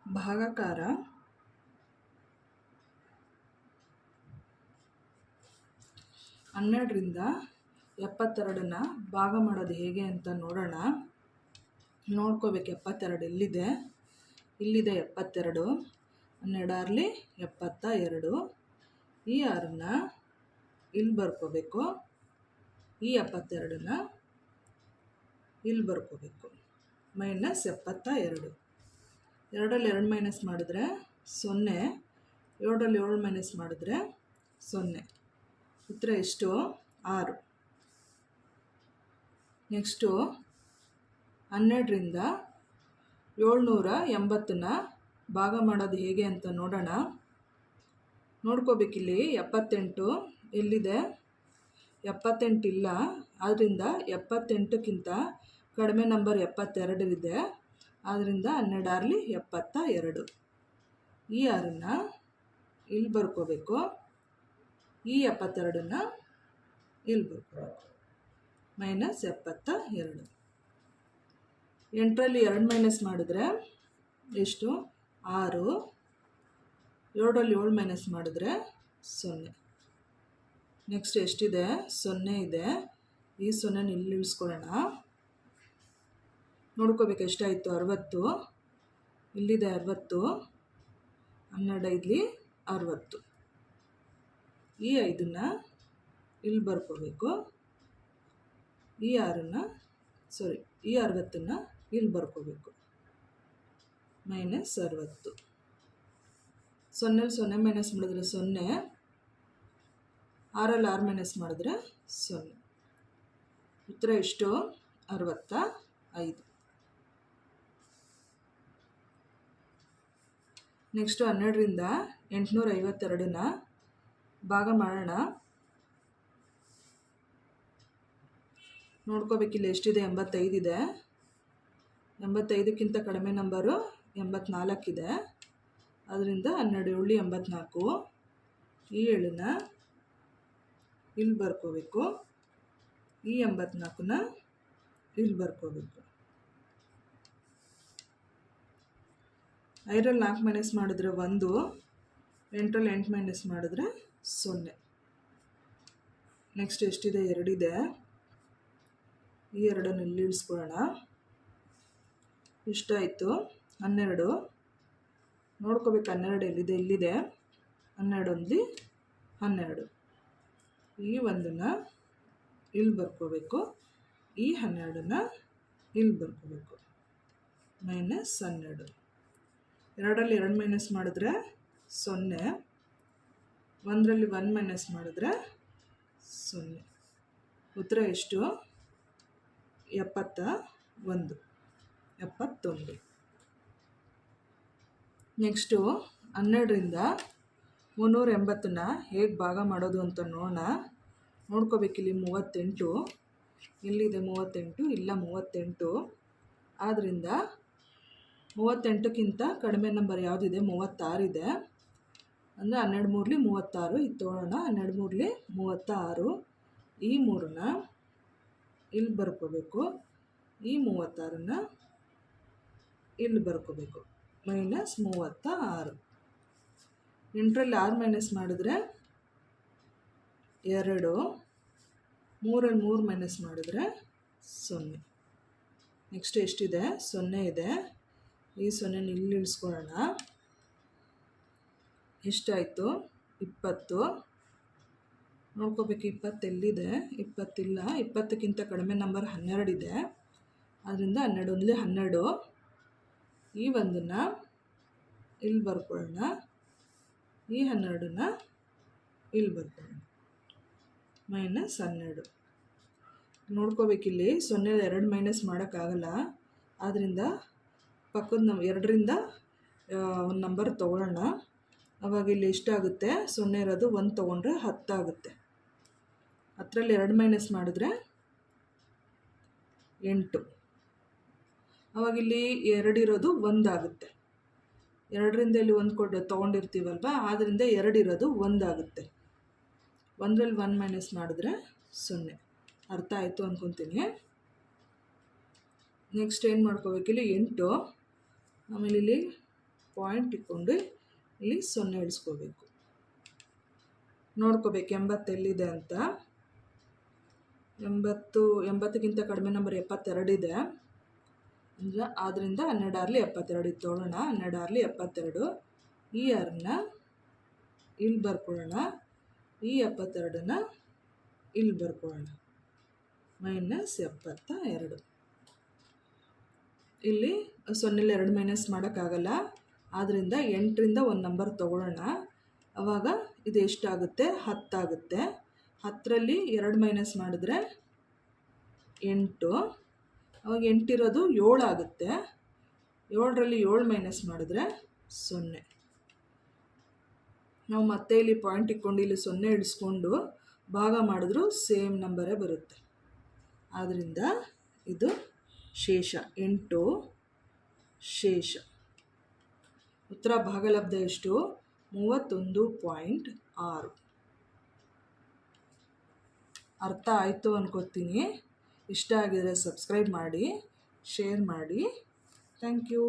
ಭಾಗಾಕಾರ 12ರಿಂದ 72ನ ಭಾಗ ಮಾಡೋದು ಹೇಗೆ ಅಂತ ನೋಡೋಣ. ನೋಡ್ಕೋಬೇಕು 72 ಎಲ್ಲಿದೆ. ಇಲ್ಲಿದೆ 72. 12 72. ಈ 6ನ ಇಲ್ಲಿ ಬರ್ಕೋಬೇಕು. ಈ 72ನ ಇಲ್ಲಿ ಬರ್ಕೋಬೇಕು. -72. 2ರಲ್ಲಿ 2 ಮೈನಸ್ ಮಾಡಿದ್ರೆ 0. 7ರಲ್ಲಿ 7 ಮೈನಸ್ ಮಾಡಿದ್ರೆ 0. ಉತ್ತರ ಎಷ್ಟು? 6. ನೆಕ್ಸ್ಟು 12ರಿಂದ 780ನ ಭಾಗ ಮಾಡೋದು ಹೇಗೆ ಅಂತ ನೋಡೋಣ. ನೋಡ್ಕೋಬೇಕಿಲ್ಲಿ 78 ಎಲ್ಲಿದೆ. 78 ಇಲ್ಲ. ಆದ್ದರಿಂದ 78ಕ್ಕಿಂತ ಕಡಿಮೆ ನಂಬರ್ 72 ಇದೆ. ಆದ್ದರಿಂದ 12 72. ಈ 6ನ ಇಲ್ಲಿ ಬರ್ಕೋಬೇಕು. ಈ 72ನ ಇಲ್ಲಿ ಬರ್ಕೋಬೇಕು. -72. 8ರಲ್ಲಿ 2 ಮೈನಸ್ ಮಾಡಿದ್ರೆ ಎಷ್ಟು? 6. 7ರಲ್ಲಿ 7 ಮೈನಸ್ ಮಾಡಿದ್ರೆ 0. ನೆಕ್ಸ್ಟ್ ಎಷ್ಟಿದೆ? 0 ಇದೆ. ಈ 0ನ ಇಲ್ಲಿ ಇಳಿಸ್ಕೊಳ್ಳೋಣ. ನೋಡ್ಕೋಬೇಕು ಎಷ್ಟಾಯಿತು? 60. ಇಲ್ಲಿದೆ 60. 12 60. ಈ 5ನ ಇಲ್ಲಿ ಬರ್ಕೋಬೇಕು. ಈ 6ನ ಈ 60ನ ಇಲ್ಲಿ ಬರ್ಕೋಬೇಕು. -60. 0ರಲ್ಲಿ 0 ಮೈನಸ್ ಮಾಡಿದ್ರೆ 0. 6ರಲ್ಲಿ 6 ಮೈನಸ್ ಮಾಡಿದ್ರೆ 0. ಉತ್ತರ ಎಷ್ಟು? 65. ನೆಕ್ಸ್ಟು 12ರಿಂದ 852ನ ಭಾಗ ಮಾಡೋಣ. ನೋಡ್ಕೋಬೇಕಿಲ್ಲ ಎಷ್ಟಿದೆ? 85 ಇದೆ. 85ಕ್ಕಿಂತ ಕಡಿಮೆ ನಂಬರು 84 ಇದೆ. ಅದರಿಂದ 12 7 84. ಈ 7ನ ಇಲ್ಲಿ ಬರ್ಕೋಬೇಕು. ಈ 84ನ ಇಲ್ಲಿ ಬರ್ಕೋಬೇಕು. 5ರಲ್ಲಿ 4 ಮೈನಸ್ ಮಾಡಿದ್ರೆ 1. 8ರಲ್ಲಿ 8 ಮೈನಸ್ ಮಾಡಿದ್ರೆ 0. ನೆಕ್ಸ್ಟ್ ಎಷ್ಟಿದೆ? 2 ಇದೆ. ಈ 2ನ್ನು ಇಲ್ಲಿ ಇಳಿಸ್ಕೊಳ್ಳೋಣ. ಇಷ್ಟಾಯಿತು. 12. ನೋಡ್ಕೋಬೇಕು 12 ಎಲ್ಲಿದೆ. ಇಲ್ಲಿದೆ. 12 12. ಈ 1ನ ಇಲ್ಲಿ ಬರ್ಕೋಬೇಕು. ಈ 12ನ ಇಲ್ಲಿ ಬರ್ಕೋಬೇಕು. -12. 2ರಲ್ಲಿ 2 ಮೈನಸ್ ಮಾಡಿದ್ರೆ 0. 1ರಲ್ಲಿ 1 ಮೈನಸ್ ಮಾಡಿದ್ರೆ 0. ಉತ್ತರ ಎಷ್ಟು? 71. ನೆಕ್ಸ್ಟು 12ರಿಂದ 380ನ ಹೇಗೆ ಭಾಗ ಮಾಡೋದು ಅಂತ ನೋಡೋಣ. ನೋಡ್ಕೋಬೇಕಿಲ್ಲಿ 38. ಇಲ್ಲಿದೆ 38. ಇಲ್ಲ 38. ಆದ್ದರಿಂದ 38ಕ್ಕಿಂತ ಕಡಿಮೆ ನಂಬರ್ ಯಾವುದಿದೆ? 36 ಇದೆ. ಅಂದರೆ 12 3 36. ಇದು ತೊಗೊಳ್ಳೋಣ. 12 3 36. ಈ 3ನ ಇಲ್ಲಿ ಬರ್ಕೋಬೇಕು. ಈ 36ನ ಇಲ್ಲಿ ಬರ್ಕೋಬೇಕು. -36. 8ರಲ್ಲಿ 6 ಮೈನಸ್ ಮಾಡಿದ್ರೆ 2. 3ರಲ್ಲಿ 3 ಮೈನಸ್ ಮಾಡಿದ್ರೆ 0. ನೆಕ್ಸ್ಟ್ ಎಷ್ಟಿದೆ? 0 ಇದೆ. ಈ 0ನ ಇಲ್ಲಿ ಇಳಿಸ್ಕೊಳ್ಳೋಣ. ಎಷ್ಟಾಯಿತು? 20. ನೋಡ್ಕೋಬೇಕು 20 ಎಲ್ಲಿದೆ. 20 ಇಲ್ಲ. 20ಕ್ಕಿಂತ ಕಡಿಮೆ ನಂಬರ್ 12 ಇದೆ. ಅದರಿಂದ 12 12. ಈ 1ನ ಇಲ್ಲಿ ಬರ್ಕೊಳ್ಳೋಣ. ಈ 12ನ ಇಲ್ಲಿ ಬರ್ಕೊಳ್ಳೋಣ. -12. ನೋಡ್ಕೋಬೇಕಿಲ್ಲಿ 0 2 ಮೈನಸ್ ಮಾಡೋಕ್ಕಾಗಲ್ಲ. ಆದ್ದರಿಂದ ಪಕ್ಕದ 2ರಿಂದ ಒಂದು ನಂಬರ್ ತೊಗೊಳ್ಳೋಣ. ಅವಾಗ ಇಲ್ಲಿ ಎಷ್ಟಾಗುತ್ತೆ? 0 ಇರೋದು 1 ತೊಗೊಂಡ್ರೆ 10 ಆಗುತ್ತೆ. 10ರಲ್ಲಿ 2 ಮೈನಸ್ ಮಾಡಿದ್ರೆ 8. ಅವಾಗ ಇಲ್ಲಿ 2 ಇರೋದು 1 ಆಗುತ್ತೆ. 2ರಿಂದ ಇಲ್ಲಿ 1 ತೊಗೊಂಡಿರ್ತೀವಲ್ವ, ಆದ್ದರಿಂದ 2 ಇರೋದು 1 ಆಗುತ್ತೆ. 1ರಲ್ಲಿ 1 ಮೈನಸ್ ಮಾಡಿದ್ರೆ 0. ಅರ್ಥ ಆಯಿತು ಅಂದ್ಕೊತೀನಿ. ನೆಕ್ಸ್ಟ್ ಏನು ಮಾಡ್ಕೋಬೇಕಿಲ್ಲಿ 8. ಆಮೇಲೆ ಇಲ್ಲಿ ಪಾಯಿಂಟ್ ಇಟ್ಕೊಂಡು ಇಲ್ಲಿ 0 ಇಳಿಸ್ಕೋಬೇಕು. ನೋಡ್ಕೋಬೇಕು 80 ಎಲ್ಲಿದೆ ಅಂತ. 80ಕ್ಕಿಂತ ಕಡಿಮೆ ನಂಬರ್ 72 ಇದೆ. ಆದ್ದರಿಂದ 12 72 ತೊಗೊಳ್ಳೋಣ. 12 72 ಈ 6ನ ಇಲ್ಲಿ ಬರ್ಕೊಳ್ಳೋಣ, ಈ 72ನ ಇಲ್ಲಿ ಬರ್ಕೊಳ್ಳೋಣ. -72. ಇಲ್ಲಿ 0ಲ್ಲಿ 2 ಮೈನಸ್ ಮಾಡೋಕ್ಕಾಗಲ್ಲ, ಆದ್ದರಿಂದ 8ರಿಂದ ಒಂದು ನಂಬರ್ ತೊಗೊಳ್ಳೋಣ. ಆವಾಗ ಇದು ಎಷ್ಟಾಗುತ್ತೆ? 10 ಆಗುತ್ತೆ. 10ರಲ್ಲಿ 2 ಮೈನಸ್ ಮಾಡಿದ್ರೆ 8. ಅವಾಗ 8 ಇರೋದು 7 ಆಗುತ್ತೆ. 7ರಲ್ಲಿ 7 ಮೈನಸ್ ಮಾಡಿದ್ರೆ 0. ನಾವು ಮತ್ತೆ ಇಲ್ಲಿ ಪಾಯಿಂಟ್ ಇಟ್ಕೊಂಡು ಇಲ್ಲಿ 0 ಇಳಿಸ್ಕೊಂಡು ಭಾಗ ಮಾಡಿದ್ರೂ ಸೇಮ್ ನಂಬರೇ ಬರುತ್ತೆ. ಆದ್ದರಿಂದ ಇದು ಶೇಷ 8 ಶೇಷ. ಉತ್ತರ ಭಾಗಲಬ್ಧ ಎಷ್ಟು? 31.6. ಅರ್ಥ ಆಯಿತು ಅನ್ಕೋತೀನಿ. ಇಷ್ಟ ಆಗಿದರೆ ಸಬ್ಸ್ಕ್ರೈಬ್ ಮಾಡಿ, ಶೇರ್ ಮಾಡಿ. Thank you.